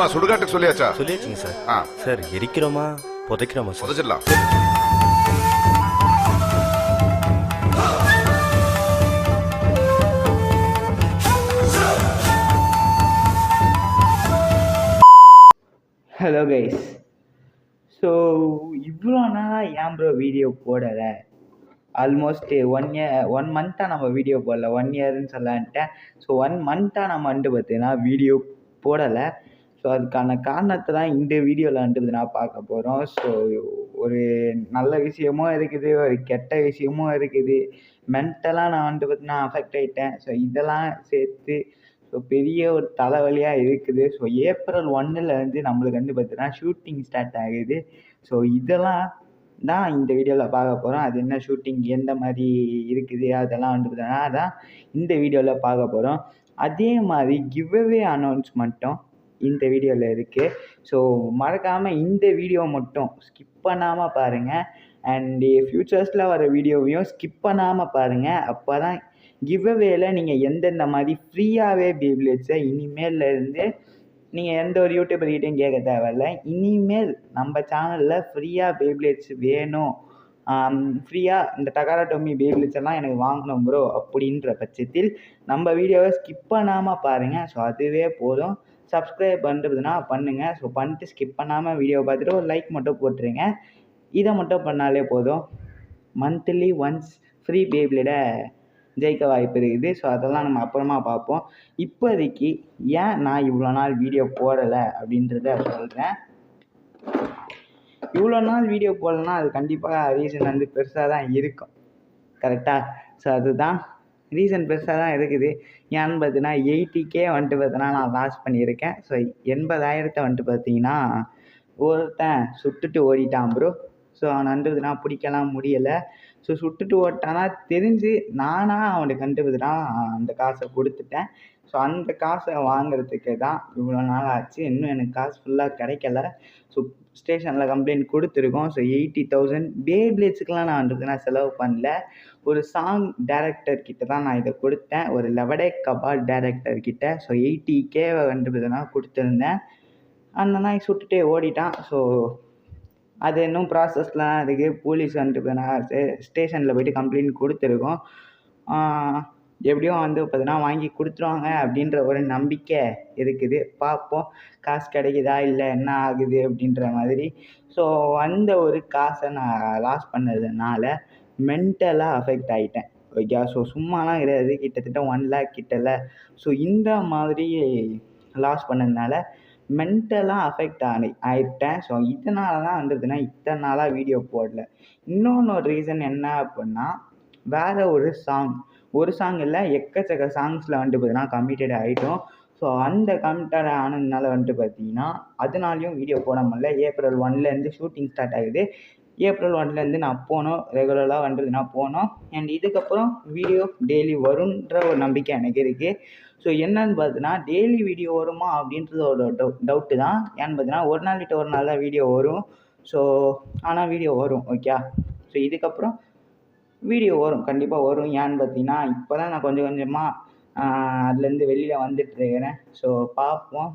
ஆத்மா சுடுகாட்டுக்கு சொல்லியாச்சா? சொல்லியாச்சுங்க சார். சார் எரிக்கிறோமா புதைக்கிறோமா சார்? புதைச்சிடலாம். Hello guys. ஸோ இவ்வளோ நாளாக ஏன் ப்ரோ வீடியோ போடலை? ஆல்மோஸ்ட் 1 மந்த்தாக நம்ம வீடியோ போடல. 1 இயர்னு சொல்லன்ட்டேன். ஸோ 1 மந்த்தாக நம்ம பார்த்தீங்கன்னா வீடியோ போடலை. ஸோ அதுக்கான காரணத்தை தான் இந்த வீடியோவில் நான் பார்க்க போகிறோம். ஸோ ஒரு நல்ல விஷயமும் இருக்குது, ஒரு கெட்ட விஷயமும் இருக்குது. மென்டலாக நான் பார்த்தீங்கன்னா அஃபெக்ட் ஆகிட்டேன். ஸோ இதெல்லாம் சேர்த்து ஸோ பெரிய ஒரு தலைவலியாக இருக்குது. ஸோ ஏப்ரல் 1லேருந்து நம்மளுக்கு பார்த்தீங்கன்னா ஷூட்டிங் ஸ்டார்ட் ஆகுது. ஸோ இதெல்லாம் தான் இந்த வீடியோவில் பார்க்க போகிறோம். அது என்ன ஷூட்டிங், எந்த மாதிரி இருக்குது, அதெல்லாம் பார்த்தீங்கன்னா அதான் இந்த வீடியோவில் பார்க்க போகிறோம். அதே மாதிரி கிவ்அவே அனௌன்ஸ்மெண்ட்டும் இந்த வீடியோவில் இருக்குது. ஸோ மறக்காமல் இந்த வீடியோ மட்டும் ஸ்கிப் பண்ணாமல் பாருங்கள். அண்டு ஃப்யூச்சர்ஸில் வர வீடியோவையும் ஸ்கிப் பண்ணாமல் பாருங்கள். அப்போ தான் கிவ்அவேல நீங்கள் எந்தெந்த மாதிரி ஃப்ரீயாகவே பேபிளேட்ஸை இனிமேலேருந்து நீங்கள் எந்த ஒரு யூடியூபர்கிட்டையும் கேட்க தேவையில்ல. இனிமேல் நம்ம சேனலில் ஃப்ரீயாக பேபிளேட்ஸ் வேணும், ஃப்ரீயாக இந்த டகாரா டோமி பேபிளேட்ஸ் எல்லாம் எனக்கு வாங்கணும் ப்ரோ அப்படின்ற பட்சத்தில் நம்ம வீடியோவை ஸ்கிப் பண்ணாமல் பாருங்கள். ஸோ அதுவே போதும். சப்ஸ்கிரைப் பண்ணுறதுனா பண்ணுங்கள். ஸோ பண்ணிட்டு ஸ்கிப் பண்ணாமல் வீடியோ பார்த்துட்டு ஒரு லைக் மட்டும் போட்டுருங்க. இதை மட்டும் பண்ணாலே போதும். மந்த்லி ஒன்ஸ் ஃப்ரீ பேபிளேட்டை ஜெயிக்க வாய்ப்பு இருக்குது. ஸோ அதெல்லாம் நம்ம அப்புறமா பார்ப்போம். இப்போதைக்கு ஏன் நான் இவ்வளோ நாள் வீடியோ போடலை அப்படின்றத சொல்கிறேன். இவ்வளோ நாள் வீடியோ போடலைன்னா அது கண்டிப்பாக ரீசன் பெருசாக தான் இருக்கும். கரெக்டாக? ஸோ அதுதான் ரீசன் பெருசாக தான் இருக்குது. ஏன்னு பார்த்தீங்கன்னா 80K பார்த்தீங்கன்னா நான் லாஸ் பண்ணியிருக்கேன். ஸோ 80,000 பார்த்தீங்கன்னா ஒருத்தன் சுட்டுட்டு ஓடிட்டான் ப்ரோ. ஸோ அவனை பிடிக்கலாம் முடியலை. ஸோ சுட்டுட்டு ஓட்டானா தெரிஞ்சு நானாக அவனுக்கு அந்த காசை கொடுத்துட்டேன். ஸோ அந்த காசை வாங்குறதுக்கு தான் இவ்வளோ நாள் ஆச்சு. இன்னும் எனக்கு காசு ஃபுல்லாக கிடைக்கல. ஸோ ஸ்டேஷனில் கம்ப்ளைண்ட் கொடுத்துருக்கோம். ஸோ 80,000 பேபிளேட்ஸுக்கெலாம் நான் செலவு பண்ணல. ஒரு சாங் டைரக்டர்கிட்ட தான் நான் இதை கொடுத்தேன், ஒரு லெவடே கபால் டைரக்டர்கிட்ட. ஸோ 80K கொடுத்துருந்தேன். அந்த நாய் சுட்டுட்டே ஓடிட்டான். ஸோ அது இன்னும் ப்ராசஸ்லாம் இருக்குது. போலீஸ் ஸ்டேஷனில் போய்ட்டு கம்ப்ளைண்ட் கொடுத்துருக்கோம். எப்படியும் பார்த்தீங்கன்னா வாங்கி கொடுத்துருவாங்க அப்படின்ற ஒரு நம்பிக்கை இருக்குது. பார்ப்போம் காசு கிடைக்குதா இல்லை என்ன ஆகுது அப்படின்ற மாதிரி. ஸோ அந்த ஒரு காசை நான் லாஸ் பண்ணதுனால மென்டலாக அஃபெக்ட் ஆகிட்டேன். ஓகே. ஸோ சும்மாலாம் கிடையாது, கிட்டத்தட்ட 1 lakh கிட்டல. ஸோ இந்த மாதிரி லாஸ் பண்ணதுனால மென்டலாக அஃபெக்ட் ஆகிட்டேன். ஸோ இதனால தான் இத்தனை நாளாக வீடியோ போடல. இன்னொன்று ஒரு ரீசன் என்ன அப்படின்னா, வேறு ஒரு சாங் இல்லை, எக்கச்சக்க சாங்ஸில் பார்த்தீங்கன்னா கமிட்டட் ஆகிட்டோம். ஸோ அந்த கமிட்டட் ஆனதுனால பார்த்தீங்கன்னா அதனாலையும் வீடியோ போட முடியல. ஏப்ரல் 1லேருந்து ஷூட்டிங் ஸ்டார்ட் ஆகுது. ஏப்ரல் 1லேருந்து நான் போனோம், ரெகுலராக நான் போனோம். அண்ட் இதுக்கப்புறம் வீடியோ டெய்லி வரும்ன்ற ஒரு நம்பிக்கை எனக்கு இருக்குது. ஸோ என்னன்னு பார்த்தீங்கன்னா டெய்லி வீடியோ வருமா அப்படின்றது ஒரு டவுட்டு தான். ஏன்னு பார்த்தீங்கன்னா ஒரு நாள் விட்டு ஒரு நாள் தான் வீடியோ வரும். ஸோ ஆனால் வீடியோ வரும். ஓகே. ஸோ இதுக்கப்புறம் வீடியோ வரும், கண்டிப்பாக வரும். ஏன்னு பார்த்தீங்கன்னா இப்போ தான் நான் கொஞ்சம் கொஞ்சமாக அதுலேருந்து வெளியில் வந்துட்டுருக்கிறேன். ஸோ பார்ப்போம்.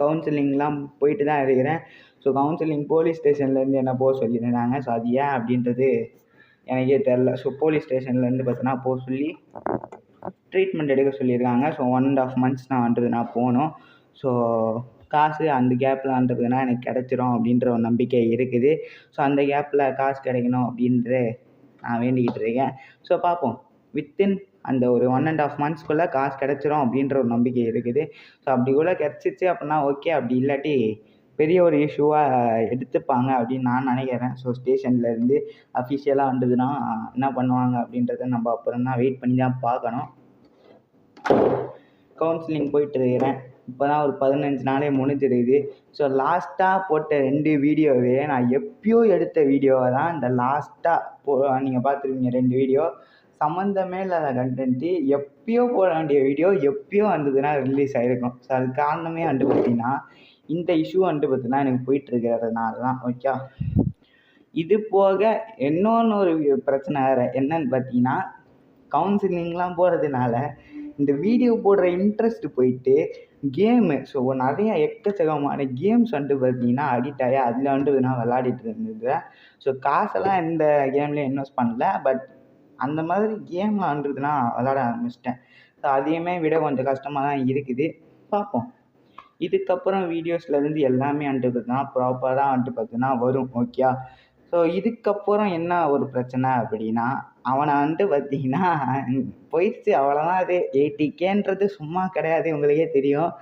கவுன்சிலிங்லாம் போயிட்டு தான் இருக்கிறேன். ஸோ கவுன்சிலிங் போலீஸ் ஸ்டேஷன்லேருந்து என்ன போக சொல்லியிருந்தாங்க. ஸோ அது ஏன் அப்படின்றது எனக்கே தெரில. ஸோ போலீஸ் ஸ்டேஷன்லேருந்து பார்த்தீங்கன்னா போக சொல்லி ட்ரீட்மெண்ட் எடுக்க சொல்லியிருக்காங்க. ஸோ 1.5 months நான் போகணும். ஸோ காசு அந்த கேப்பில் எனக்கு கிடச்சிரும் அப்படின்ற ஒரு நம்பிக்கை இருக்குது. ஸோ அந்த கேப்பில் காசு கிடைக்கணும் அப்படின்ற நான் வேண்டிக்கிட்டு இருக்கேன். ஸோ பார்ப்போம். வித்தின் அந்த ஒரு 1.5 monthsக்குள்ளே காசு கிடச்சிரும் அப்படின்ற ஒரு நம்பிக்கை இருக்குது. ஸோ அப்படி கூட கிடச்சிச்சு அப்படின்னா ஓகே. அப்படி இல்லாட்டி பெரிய ஒரு இஷ்யூவாக எடுத்துப்பாங்க அப்படின்னு நான் நினைக்கிறேன். ஸோ ஸ்டேஷன்லேருந்து அஃபிஷியலாக என்ன பண்ணுவாங்க அப்படின்றத நம்ம அப்புறம் தான் வெயிட் பண்ணி தான் பார்க்கணும். கவுன்சிலிங் போயிட்டு இருக்கிறேன். இப்போ தான் ஒரு 15 நாளே முடிஞ்சிருக்குது. ஸோ லாஸ்ட்டாக போட்ட 2 வீடியோவே நான் எப்பயோ எடுத்த வீடியோவை தான் இந்த லாஸ்ட்டாக நீங்கள் பார்த்துருவீங்க. 2 வீடியோ சம்மந்தமே இல்லாத கண்டென்ட்டு, எப்பயோ போட வேண்டிய வீடியோ எப்பயோ ரிலீஸ் ஆகிருக்கும். ஸோ அது காரணமே பார்த்தீங்கன்னா இந்த இஷ்யூ பார்த்தீங்கன்னா எனக்கு போயிட்டுருக்கிறதுனால தான். ஓகே. இது போக இன்னொன்று ஒரு பிரச்சனை வேறு என்னன்னு பார்த்தீங்கன்னா, கவுன்சிலிங்லாம் போகிறதுனால இந்த வீடியோ போடுற இன்ட்ரெஸ்ட் போயிட்டு கேமு. ஸோ நிறைய எக்கச்சக்கமான கேம்ஸ் வந்துட்டு பார்த்தீங்கன்னா அடிக்ட் ஆகி அதில் வந்துட்டு நான் விளையாடிட்டு இருந்தது. ஸோ காசெல்லாம் எந்த கேம்லேயும் இன்வெஸ்ட் பண்ணல. பட் அந்த மாதிரி கேமில் வந்துட்டு நான் விளையாட ஆரம்பிச்சிட்டேன். ஸோ அதையுமே விட கொஞ்சம் கஷ்டமாக தான் இருக்குது. பார்ப்போம். இதுக்கப்புறம் வீடியோஸ்லேருந்து எல்லாமே வந்துட்டு பார்த்தீங்கன்னா ப்ராப்பராக வந்துட்டு பார்த்தீங்கன்னா வரும். ஓகே. ஸோ இதுக்கப்புறம் என்ன ஒரு பிரச்சனை அப்படின்னா, அவனை வந்துட்டு பார்த்தீங்கன்னா போயிடுச்சு அவ்வளோதான். அது 80Kன்றது சும்மா கிடையாது, உங்களுக்கே தெரியும்.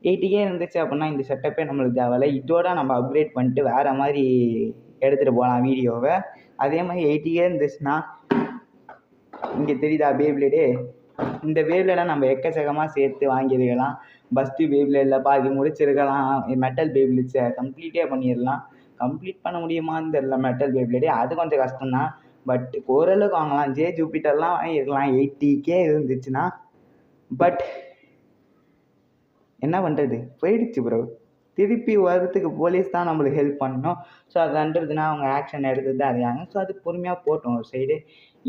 80K இருந்துச்சு அப்படின்னா இந்த செட்டப்பே நம்மளுக்கு தேவையில்ல. இதோட நம்ம அப்கிரேட் பண்ணிட்டு வேறு மாதிரி எடுத்துகிட்டு போகலாம் வீடியோவை. அதே மாதிரி 80K இருந்துச்சுன்னா இங்கே தெரியுதா பேப்ளேடு, இந்த பேப்ளேடை நம்ம எக்கச்சக்கமாக சேர்த்து வாங்கியிருக்கலாம். பஸ்ட்டு பேப்ளேடில் பாதி முடிச்சிருக்கலாம். மெட்டல் பேப்ளேட்ஸை கம்ப்ளீட்டே பண்ணிடலாம். கம்ப்ளீட் பண்ண முடியுமான்னு தெரியல மெட்டல் பேப்ளேடு, அது கொஞ்சம் கஷ்டம்தான். பட் ஓரளவுக்கு வாங்கலாம். ஜே ஜூபிட்டர்லாம் வாங்கியிருக்கலாம் 80K இருந்துச்சுன்னா. பட் என்ன பண்ணுறது, போயிடுச்சு ப்ரோ. திருப்பி வரத்துக்கு போலீஸ் தான் நம்மளுக்கு ஹெல்ப் பண்ணணும். ஸோ அது வந்துடுதுன்னா அவங்க ஆக்ஷன் எடுத்து தான் அறியாங்க. ஸோ அது பொறுமையாக போட்டோம் ஒரு சைடு.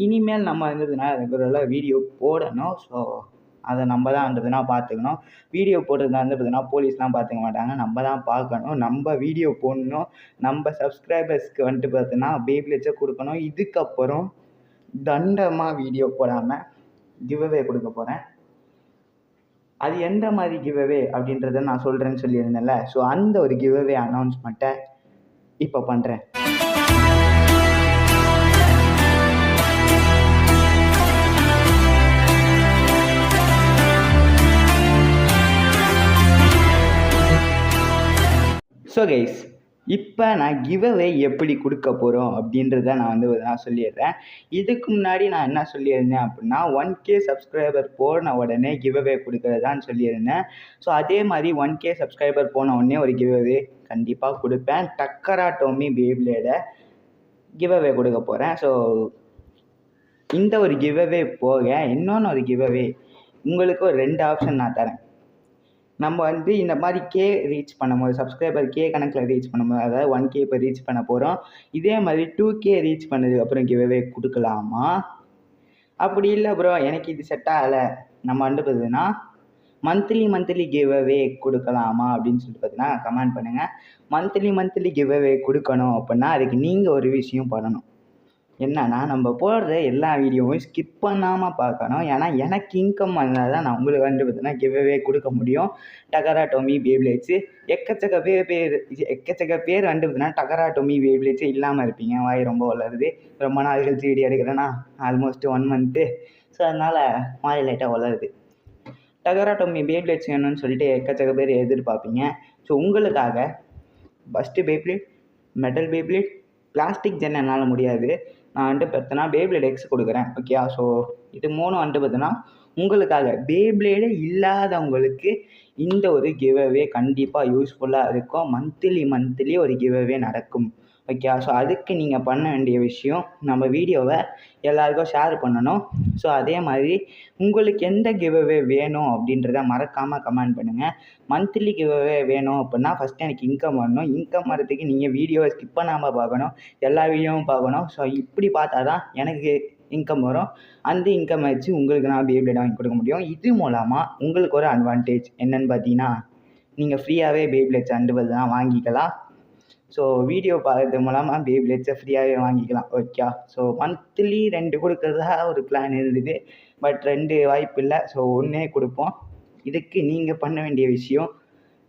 இனிமேல் நம்ம வந்துடுதுன்னா ரெகுலராக வீடியோ போடணும். ஸோ அதை நம்ம தான் வந்துடுதுன்னா பார்த்துக்கணும். வீடியோ போடுறதா வந்துடுதுன்னா போலீஸ்லாம் பார்த்துக்க மாட்டாங்க, நம்ம தான் பார்க்கணும். நம்ம வீடியோ போடணும். நம்ம சப்ஸ்கிரைபர்ஸ்க்கு வந்துட்டு பார்த்தீங்கன்னா பேப்ளேட்ஸை கொடுக்கணும். இதுக்கப்புறம் தண்டமாக வீடியோ போடாமல் கிவ்அவே கொடுக்க போகிறேன். அது எந்த மாதிரி கிவ்அவே அப்படின்றத நான் சொல்கிறேன்னு சொல்லியிருந்தேன்ல. ஸோ அந்த ஒரு கிவ்அவே அனௌன்ஸ்மெண்ட்டை இப்போ பண்ணுறேன். ஸோ கைஸ், இப்போ நான் கிவ்அவே எப்படி கொடுக்க போகிறோம் அப்படின்றத நான் சொல்லிடுறேன். இதுக்கு முன்னாடி நான் என்ன சொல்லியிருந்தேன் அப்படின்னா 1K சப்ஸ்கிரைபர் போன உடனே கிவ்அவே கொடுக்குறதான்னு சொல்லியிருந்தேன். ஸோ அதே மாதிரி 1K சப்ஸ்கிரைபர் போன உடனே ஒரு கிவ்அவே கண்டிப்பாக கொடுப்பேன். டக்கரா டோமி பேப்ளேடை கிவ்அவே கொடுக்க போகிறேன். ஸோ இந்த ஒரு கிவ்அவே போக இன்னொன்று ஒரு கிவ்அவே உங்களுக்கு ஒரு 2 ஆப்ஷன் நான் தரேன். நம்ம வந்து இந்த மாதிரி கே ரீச் பண்ணும்போது, சப்ஸ்கிரைபர் கே கணக்கில் ரீச் பண்ணும்போது, அதாவது 1K இப்போ ரீச் பண்ண போகிறோம். இதே மாதிரி 2K ரீச் பண்ணதுக்கப்புறம் கிவ்அவே கொடுக்கலாமா? அப்படி இல்லை ப்ரோ எனக்கு இது செட் ஆகலை, நம்ம வந்து பார்த்தீங்கன்னா மந்த்லி கிவ்அவே கொடுக்கலாமா அப்படின்னு சொல்லிட்டு பார்த்தீங்கன்னா கமெண்ட் பண்ணுங்கள். மந்த்லி கிவ்அவே கொடுக்கணும் அப்படின்னா அதுக்கு நீங்கள் ஒரு விஷயம் பண்ணணும். என்னன்னா, நம்ம போடுற எல்லா வீடியோவும் ஸ்கிப் பண்ணாமல் பார்க்கணும். ஏன்னா எனக்கு இன்கம் வந்தால் தான் நான் உங்களுக்கு வந்து பார்த்தீங்கன்னா கிவ்அவே கொடுக்க முடியும். டகரா டோமி பேப்ளேட்ஸு எக்கச்சக்க பேர் வந்து பார்த்தீங்கன்னா டகரா டோமி பேப்ளேட்ஸே இல்லாமல் இருப்பீங்க. வாய் ரொம்ப வளருது, ரொம்ப நாள் கழிச்சு வீடியோ எடுக்கிறேன்னா ஆல்மோஸ்ட் 1 மந்த்து. ஸோ அதனால் வாய் லைட்டாக வளருது. டகரா டோமி பேப்ளேட்ஸ் வேணும்னு சொல்லிட்டு எக்கச்சக்க பேர் எதிர்பார்ப்பீங்க. ஸோ உங்களுக்காக first paper plate, metal paper plate, plastic ஜென் என்னால் முடியாது. நான் வந்துட்டு பார்த்தீங்கன்னா பேப்ளேட் எக்ஸ் கொடுக்குறேன். ஓகே. ஸோ இது 3 வந்துட்டு பார்த்தீங்கன்னா உங்களுக்காக. பேப்ளேடே இல்லாதவங்களுக்கு இந்த ஒரு கிவ்அவே கண்டிப்பாக யூஸ்ஃபுல்லாக இருக்கும். மந்த்லி ஒரு கிவ்அவே நடக்கும். ஓகே. ஸோ அதுக்கு நீங்கள் பண்ண வேண்டிய விஷயம், நம்ம வீடியோவை எல்லாருக்கும் ஷேர் பண்ணணும். ஸோ அதே மாதிரி உங்களுக்கு எந்த கிவ்அவே வேணும் அப்படின்றத மறக்காமல் கமெண்ட் பண்ணுங்கள். மந்த்லி கிவ்அவே வேணும் அப்படின்னா ஃபஸ்ட்டு எனக்கு இன்கம் வரணும். இன்கம் வரதுக்கு நீங்கள் வீடியோவை ஸ்கிப் பண்ணாமல் பார்க்கணும், எல்லா வீடியோவும் பார்க்கணும். ஸோ இப்படி பார்த்தா தான் எனக்கு இன்கம் வரும். அந்த இன்கம் வச்சு உங்களுக்கு நான் பேப்ளேட் வாங்கி கொடுக்க முடியும். இது மூலமாக உங்களுக்கு ஒரு அட்வான்டேஜ் என்னென்னு பார்த்தீங்கன்னா, நீங்கள் ஃப்ரீயாகவே பேப்ளேட்ஸ் தான் வாங்கிக்கலாம். ஸோ வீடியோ பார்க்கறது மூலமாக பேப்ளேட்ஸை ஃப்ரீயாகவே வாங்கிக்கலாம். ஓகே. ஸோ மந்த்லி 2 கொடுக்குறதா ஒரு பிளான் இருந்தது. பட் 2 வாய்ப்பு இல்லை. ஸோ 1 கொடுப்போம். இதுக்கு நீங்கள் பண்ண வேண்டிய விஷயம்,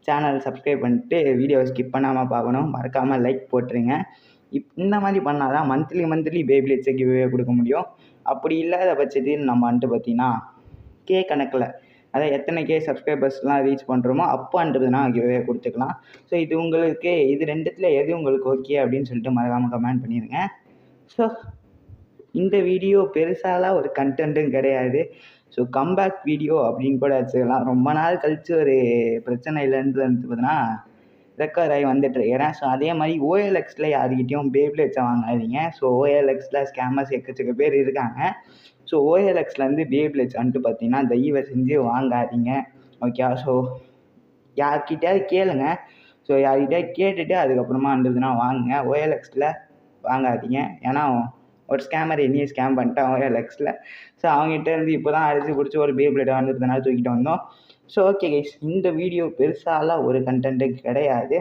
சேனல் சப்ஸ்கிரைப் பண்ணிட்டு வீடியோவை ஸ்கிப் பண்ணாமல் பார்க்கணும். மறக்காமல் லைக் போட்டுருங்க. இந்த மாதிரி பண்ணால் தான் மந்த்லி பேப்ளேட்ஸை கிவ்அவே கொடுக்க முடியும். அப்படி இல்லாத பட்சத்தில் நம்ம வந்துட்டு பார்த்தீங்கன்னா கே கணக்கில், அதாவது எத்தனை கே சப்ஸ்கிரைபர்ஸ்லாம் ரீச் பண்ணுறோமோ அப்போன்றதுனா கிவ்அவே கொடுத்துக்கலாம். ஸோ இது உங்களுக்கு, இது 2த்தில் எது உங்களுக்கு ஓகே அப்படின்னு சொல்லிட்டு மறக்காமல் கமெண்ட் பண்ணிடுங்க. ஸோ இந்த வீடியோ பெருசாலாம் ஒரு கண்டென்ட்டும் கிடையாது. ஸோ கம்பேக் வீடியோ அப்படின்னு கூட வச்சுக்கலாம். ரொம்ப நாள் கழித்து ஒரு பிரச்சனையிலேருந்து வந்து பார்த்தீங்கன்னா ரெக்கவர் ஆகி வந்துட்டுருக்கிறேன். ஸோ அதே மாதிரி OLXல யாருக்கிட்டையும் பேப்ளேட்ஸை வாங்காதீங்க. ஸோ OLXல ஸ்கேமர்ஸ் எக்கச்சக்க பேர் இருக்காங்க. ஸோ OLXலேருந்து பேப்ளேட்ஸ் வந்துட்டு பார்த்தீங்கன்னா தயவு செஞ்சு வாங்காதீங்க. ஓகே. ஸோ யார்கிட்டயாவது கேளுங்க. ஸோ யார்கிட்டயாவது கேட்டுட்டு அதுக்கப்புறமா இருந்ததுன்னா வாங்குங்க. OLXல வாங்காதீங்க. ஏன்னா ஒரு ஸ்கேமர் என்னையே ஸ்கேம் பண்ணிட்டான் OLXல. ஸோ அவங்ககிட்ட இருந்து இப்போ தான் அடித்து பிடிச்சி ஒரு பேப்ளேட் வந்துருந்தனால தூக்கிட்டு வந்தோம். ஸோ ஓகே கைஸ், இந்த வீடியோ பெருசாலாம் ஒரு கண்டென்ட்டு கிடையாது.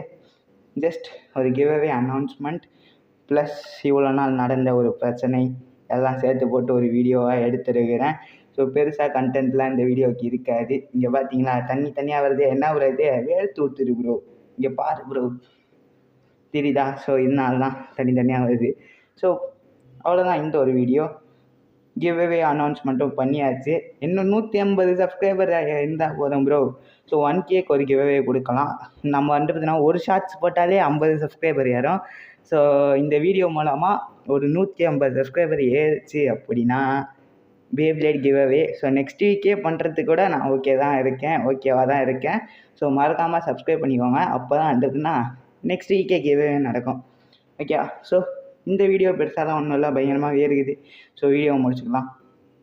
ஜஸ்ட் ஒரு கிவ்அவே அனௌன்ஸ்மெண்ட் ப்ளஸ் இவ்வளோ நாள் நடந்த ஒரு பிரச்சனை எல்லாம் சேர்த்து போட்டு ஒரு வீடியோவாக எடுத்துருக்கிறேன். ஸோ பெருசாக கண்டென்ட்லாம் இந்த வீடியோவுக்கு இருக்காது. இங்கே பார்த்தீங்களா தனியாக வருது, என்ன வருது, வேர்த்து ஊற்றுது ப்ரோ, இங்கே பாரு ப்ரோ, தெரியுதா? ஸோ இதனால தான் தனியாக வருது. ஸோ அவ்வளோதான் இந்த ஒரு வீடியோ. கிவ்அவே அனௌன்ஸ்மெண்ட்டும் பண்ணியாச்சு. இன்னும் 150 சப்ஸ்கிரைபர் இருந்தால் போதும் ப்ரோ. ஸோ 1Kக்கு ஒரு கிவ்அவே கொடுக்கலாம். நம்ம வந்து பார்த்தீங்கன்னா ஒரு ஷார்ட்ஸ் போட்டாலே 50 சப்ஸ்கிரைபர் ஏறும். ஸோ இந்த வீடியோ மூலமாக ஒரு 150 சப்ஸ்கிரைபர் ஏறிச்சு அப்படின்னா பேப்ளேட் கிவ்அவே. ஸோ நெக்ஸ்ட் வீக்கே பண்ணுறதுக்கு கூட நான் ஓகேவாக தான் இருக்கேன். ஸோ மறக்காமல் சப்ஸ்கிரைப் பண்ணிக்கோங்க. அப்போ தான் வந்துட்டுனா நெக்ஸ்ட் வீக்கே கிவ்அவே நடக்கும். ஓகே, ஸோ இந்த வீடியோ பெருசாலாம் ஒன்றும் இல்லை, பயங்கரமாக இருக்குது. ஸோ வீடியோவை முடிச்சுக்கலாம்.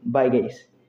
Bye guys.